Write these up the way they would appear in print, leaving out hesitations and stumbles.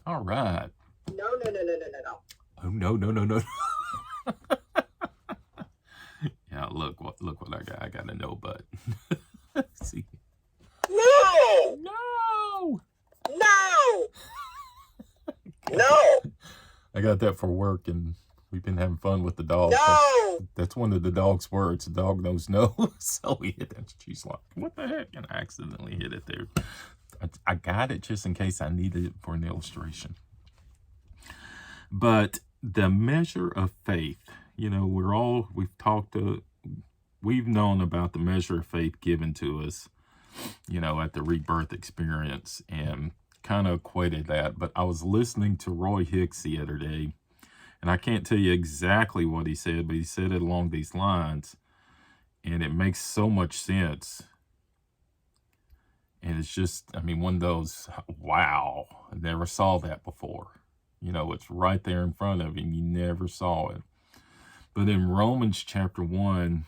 All right. No, no, no, no, no, no, no. Oh no, no, no, no. Yeah, look what I got. I got a no button. See. No! No. No! No! I got that for work, and we've been having fun with the dog. No! That's one of the dog's words. The dog knows no, so we hit that. She's like, "What the heck?" And I accidentally hit it there. I got it just in case I needed it for an illustration. But the measure of faith, you know, we've known about the measure of faith given to us, you know, at the rebirth experience, and kind of equated that. But I was listening to Roy Hicks the other day, and I can't tell you exactly what he said, but he said it along these lines, and it makes so much sense. And it's just, I mean, one of those, wow, I never saw that before. You know, it's right there in front of you, and you never saw it. But in Romans chapter 1,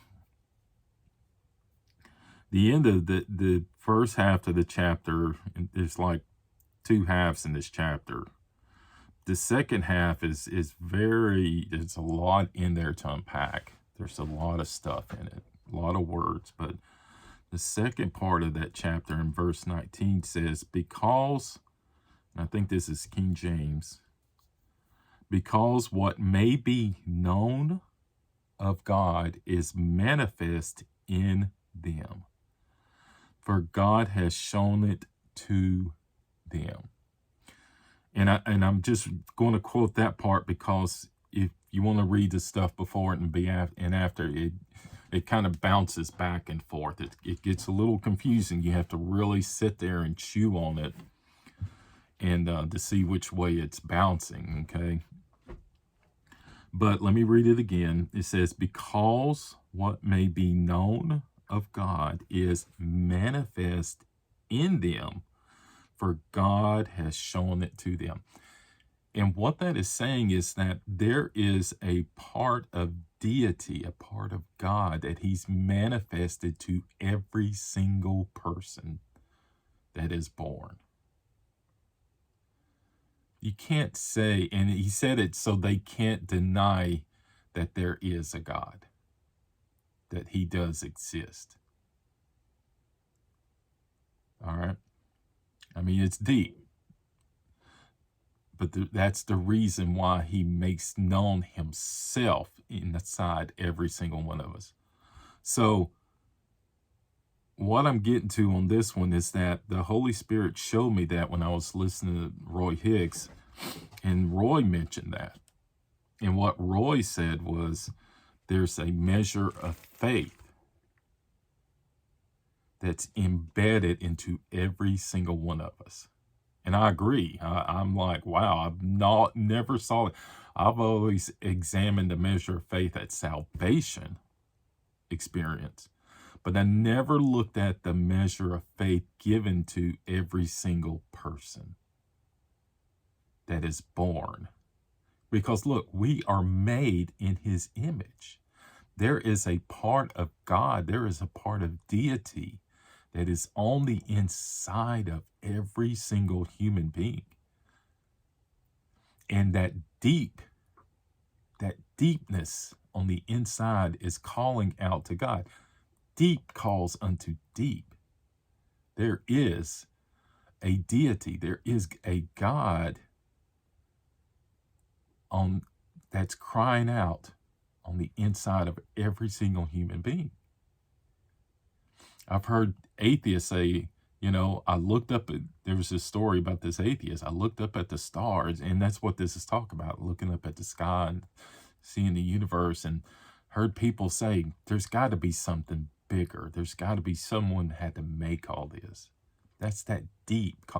the end of the first half of the chapter, there's like two halves in this chapter. The second half is there's a lot in there to unpack. There's a lot of stuff in it, a lot of words. But the second part of that chapter in verse 19 says, because, and I think this is King James, because what may be known of God is manifest in them, for God has shown it to them. And I'm just going to quote that part, because if you want to read the stuff before it and after it, it kind of bounces back and forth. It gets a little confusing. You have to really sit there and chew on it, and to see which way it's bouncing. Okay. But let me read it again. It says, because what may be known of God is manifest in them, for God has shown it to them. And what that is saying is that there is a part of deity, a part of God that he's manifested to every single person that is born. You can't say, and he said it so they can't deny that there is a God, that he does exist. All right. I mean, it's deep, but that's the reason why he makes known himself inside every single one of us. So what I'm getting to on this one is that the Holy Spirit showed me that when I was listening to Roy Hicks, and Roy mentioned that. And what Roy said was, there's a measure of faith that's embedded into every single one of us. And I agree. I'm like, wow, never saw it. I've always examined the measure of faith at salvation experience, but I never looked at the measure of faith given to every single person that is born. Because look, we are made in his image. There is a part of God, there is a part of deity that is on the inside of every single human being. And that deepness on the inside is calling out to God. Deep calls unto deep. There is a deity, there is a God that's crying out on the inside of every single human being. I've heard atheists say, you know, there was this story about this atheist. I looked up at the stars, and that's what this is talking about, looking up at the sky and seeing the universe, and heard people say, there's got to be something bigger. There's got to be someone that had to make all this. That's that deep,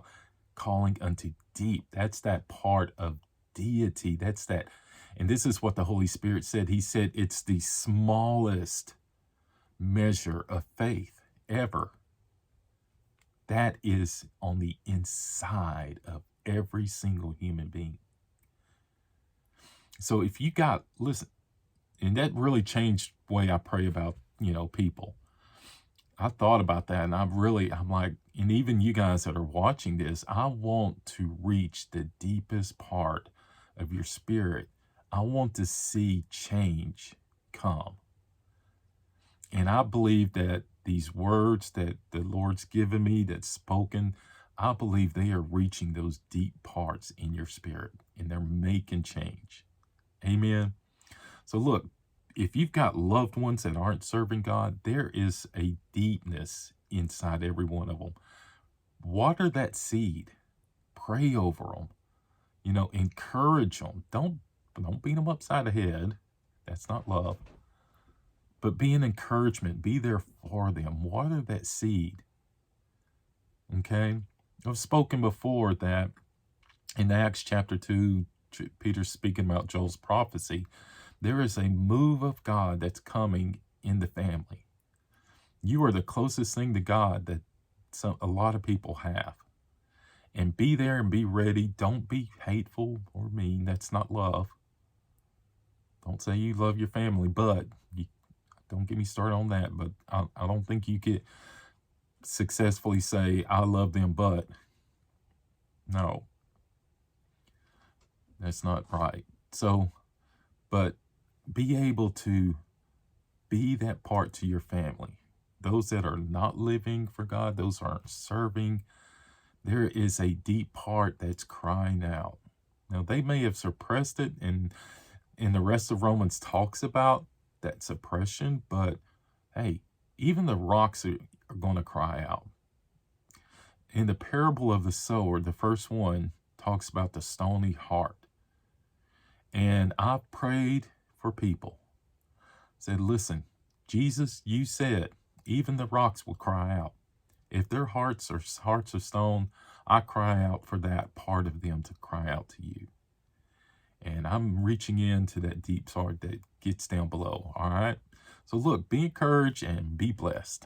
calling unto deep. That's that part of deity. That's that. And this is what the Holy Spirit said. He said it's the smallest measure of faith ever. That is on the inside of every single human being. So if you listen, and that really changed the way I pray about, you know, people. I thought about that, and I'm like, and even you guys that are watching this, I want to reach the deepest part of your spirit. I want to see change come. And I believe that these words that the Lord's given me, that's spoken, I believe they are reaching those deep parts in your spirit and they're making change. Amen. So look, if you've got loved ones that aren't serving God, there is a deepness inside every one of them. Water that seed. Pray over them. You know, encourage them. Don't beat them upside the head. That's not love. But be an encouragement. Be there for them. Water that seed. Okay? I've spoken before that in Acts chapter 2, Peter's speaking about Joel's prophecy. There is a move of God that's coming in the family. You are the closest thing to God that a lot of people have. And be there and be ready. Don't be hateful or mean. That's not love. Don't say you love your family, but don't get me started on that. But I don't think you could successfully say, I love them, but no. That's not right. So, but be able to be that part to your family. Those that are not living for God, those who aren't serving, there is a deep part that's crying out. Now, they may have suppressed it, and the rest of Romans talks about that suppression, but hey, even the rocks are going to cry out. In the parable of the sower, the first one talks about the stony heart. And I prayed for people. Said, listen, Jesus, you said, even the rocks will cry out. If their hearts are stone, I cry out for that part of them to cry out to you. And I'm reaching into that deep heart that gets down below. All right. So look, be encouraged and be blessed.